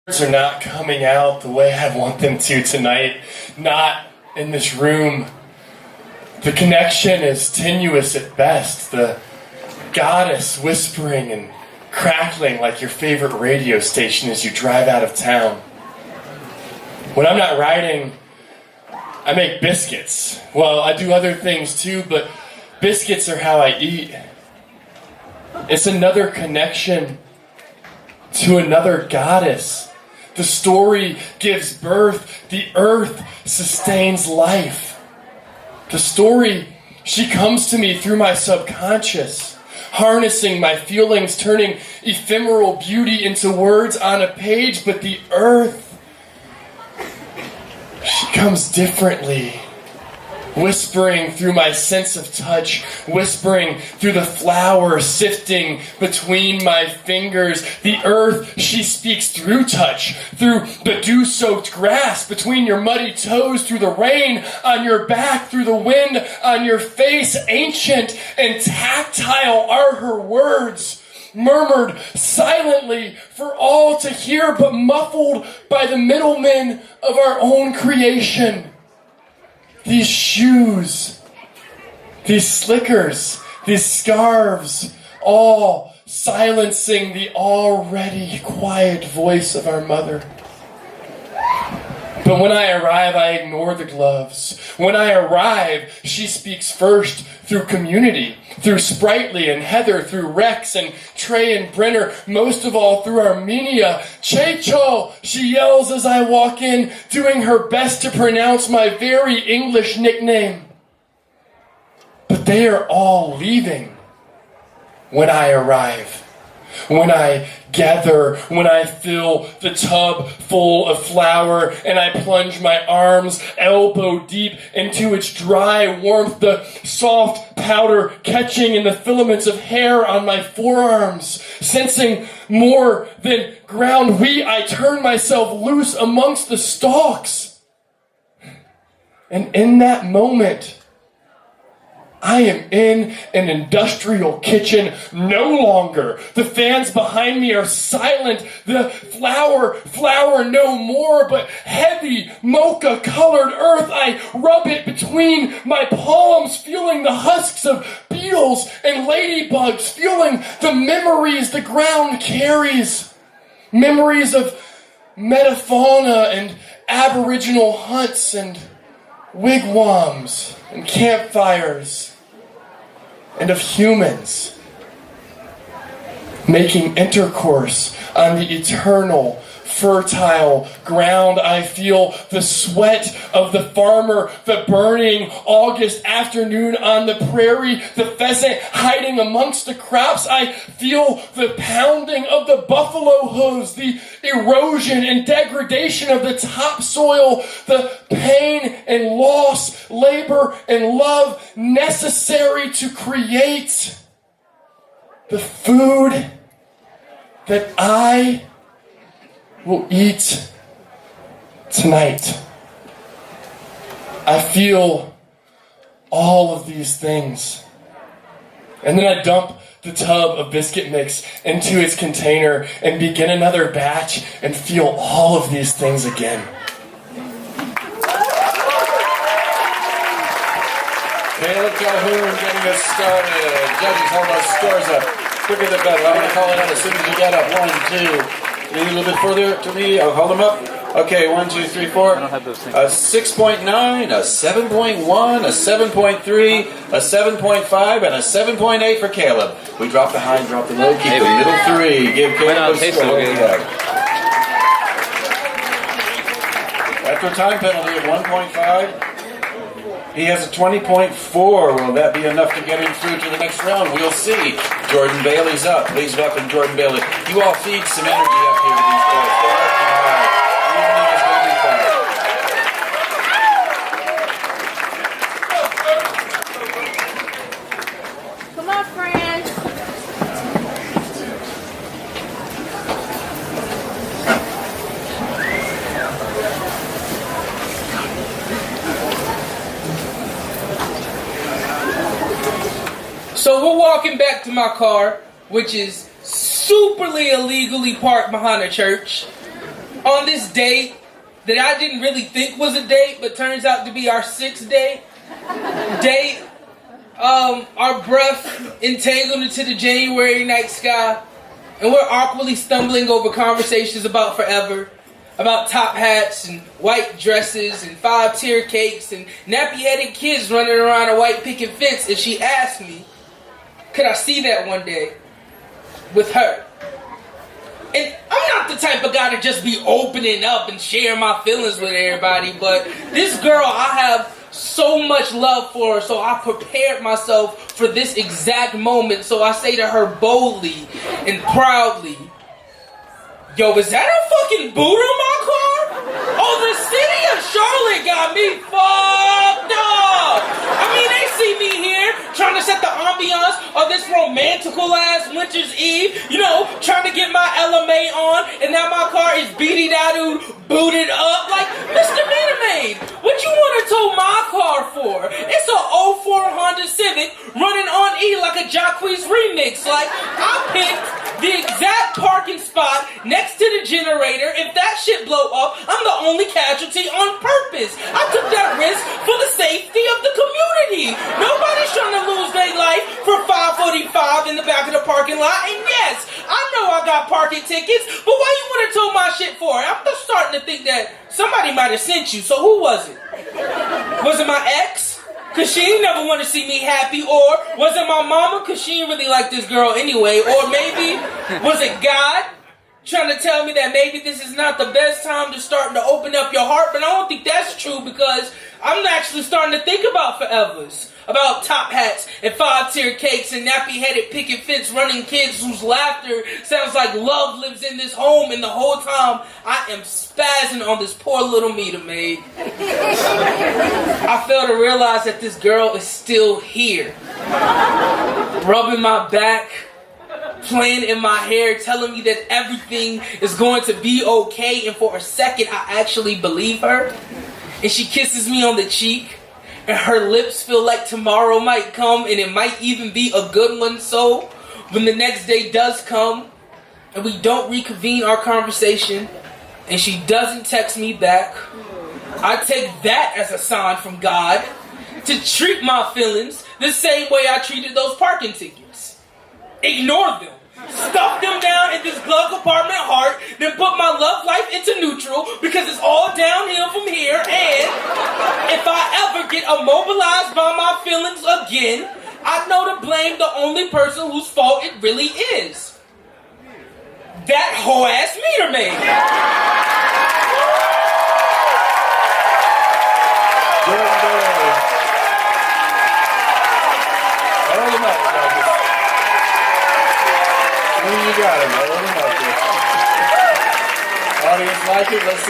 Are not coming out the way I want them to tonight. Not in this room. The connection is tenuous at best. The goddess whispering and crackling like your favorite radio station as you drive out of town. When I'm not writing, I make biscuits. Well, I do other things too, but biscuits are how I eat. It's another connection to another goddess. The story gives birth. The earth sustains life. The story, she comes to me through my subconscious, harnessing my feelings, turning ephemeral beauty into words on a page. But the earth, she comes differently. Whispering through my sense of touch, whispering through the flour sifting between my fingers. The earth, she speaks through touch, through the dew-soaked grass between your muddy toes, through the rain on your back, through the wind on your face. Ancient and tactile are her words, murmured silently for all to hear, but muffled by the middlemen of our own creation. These shoes, these slickers, these scarves, all silencing the already quiet voice of our mother. But when I arrive, I ignore the gloves. When I arrive, she speaks first through community, through Sprightly and Heather, through Rex and Trey and Brenner, most of all through Armenia. Checho, she yells as I walk in, doing her best to pronounce my very English nickname. But they are all leaving when I arrive. When I gather, when I fill the tub full of flour and I plunge my arms elbow deep into its dry warmth, the soft powder catching in the filaments of hair on my forearms, sensing more than ground wheat, I turn myself loose amongst the stalks. And in that moment, I am in an industrial kitchen no longer. The fans behind me are silent. The flour no more, but heavy mocha-colored earth. I rub it between my palms, feeling the husks of beetles and ladybugs, feeling the memories the ground carries. Memories of metafauna and aboriginal hunts and wigwams and campfires, and of humans making intercourse on the eternal, fertile ground. I feel the sweat of the farmer, the burning August afternoon on the prairie, the pheasant hiding amongst the crops. I feel the pounding of the buffalo hooves, the erosion and degradation of the topsoil, the pain and loss, labor and love necessary to create the food that I will eat tonight. I feel all of these things. And then I dump the tub of biscuit mix into its container and begin another batch and feel all of these things again. Caleb Calhoun getting us started. Judges hold those scores up. Quicker the better. I'm going to call it out as soon as you get up. 1, 2. Maybe a little bit further to me. I'll hold them up. Okay, 1, 2, 3, 4. I don't have those things. A 6.9, a 7.1, a 7.3, a 7.5, and a 7.8 for Caleb. We drop the high, drop the low, keep the middle 3. Give Caleb a score. After a time penalty of 1.5, he has a 20.4. Will that be enough to get him through to the next round? We'll see. Jordan Bailey's up. Please welcome Jordan Bailey. You all feed some energy up here to these boys. They're working hard. Evening is going to be fun. Come on, friends. So we're walking back to my car, which is superly illegally parked behind a church. on this date that I didn't really think was a date, but turns out to be our 6th date. Our breath entangled into the January night sky, and we're awkwardly stumbling over conversations about forever, about top hats and white dresses and 5-tier cakes and nappy-headed kids running around a white picket fence, and she asked me, could I see that one day with her? And I'm not the type of guy to just be opening up and sharing my feelings with everybody, but this girl, I have so much love for her, so I prepared myself for this exact moment. So I say to her boldly and proudly, yo, is that a fucking boot on my car? Oh, the city of Charlotte got me fucked up. I mean, they see me here trying to set the ambiance of this romantical ass winter's eve, you know, trying to get my LMA on, and now my car is beating out and booted up. Like, Mr. Meter Maid, what you want to tow my car for? It's a '04 Honda Civic running on E like a Jacquees remix. Like, I picked the exact parking spot next to the generator. If that shit blow up, I'm the only casualty on purpose. I took that risk for the safety of the community. Nobody's trying to lose their life for $5.45 in the back of the parking lot. And yes, I know I got parking tickets, but why you want to tow my shit for? I'm just starting to think that somebody might have sent you. So who was it? Was it my ex? Cause she ain't never want to see me happy. Or was it my mama? Cause she ain't really like this girl anyway. Or maybe was it God trying to tell me that maybe this is not the best time to start to open up your heart? But I don't think that's true, because I'm actually starting to think about forevers. About top hats and 5-tier cakes and nappy-headed picket fence running kids whose laughter sounds like love lives in this home, and the whole time I am spazzing on this poor little Meter Maid. I fail to realize that this girl is still here. Rubbing my back, playing in my hair, telling me that everything is going to be okay, and for a second I actually believe her. And she kisses me on the cheek, and her lips feel like tomorrow might come, and it might even be a good one. So when the next day does come and we don't reconvene our conversation and she doesn't text me back, I take that as a sign from God to treat my feelings the same way I treated those parking tickets. Ignore them. Stuff them down in this glove compartment heart, then put my love life into neutral, because it's all downhill from here. And if I ever get immobilized by my feelings again, I know to blame the only person whose fault it really is. That hoe ass Meter Maid. You got it, man. Audience like it? Let's see.